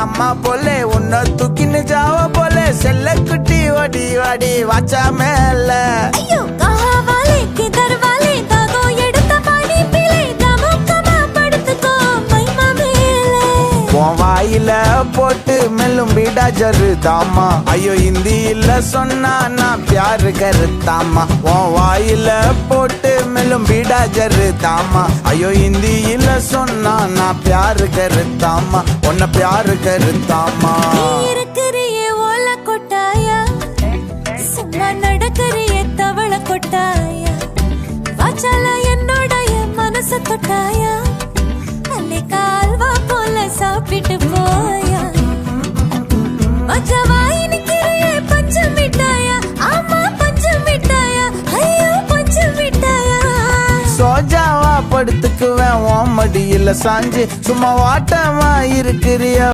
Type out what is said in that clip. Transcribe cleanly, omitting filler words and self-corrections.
அம்மா போலே உன்ன தூக்கின்னு ஜாவ போலே செல்ல குட்டி ஓடி ஓடி வாச்சா மேல ஐயோ கஹா வாலே கிதர் வாலே தாகோ எடுத்த பாடி பிலே தமுக்கமா படுத்துக்கோ மைமா மேலே உன் வாயில போட்டு மெல்லும் பீடா ஜருதாமா ஐயோ ஹிந்தியில சொன்னா நான் பியாரு கருத்தாமா உன் வாயில போட்டு மெல்லும் பீடா ஜருதாமா ஐயோ ஹிந்தியில சொன்னா நான் பியாரு கருத்தாமா உன்ன பியாரு கருத்தாமா இருக்கிறியே ஓல கொட்டாயா சும்மா நடக்கறியே தவள கொட்டாயா வாச்சால என்னோட மனச தொட்டாயா அல்லே கால்வா போல சாப்பிட்டு போயா மச்சவாய் நிக்கிறியே பஞ்சு மிட்டாயா ஆமா பஞ்சு மிட்டாயா ஐயோ பஞ்சு மிட்டாயா சோஜாவா படுத்துக்குவேன் உன் மடியில சாஞ்சு சும்மா வாட்டமா இருக்கிறிய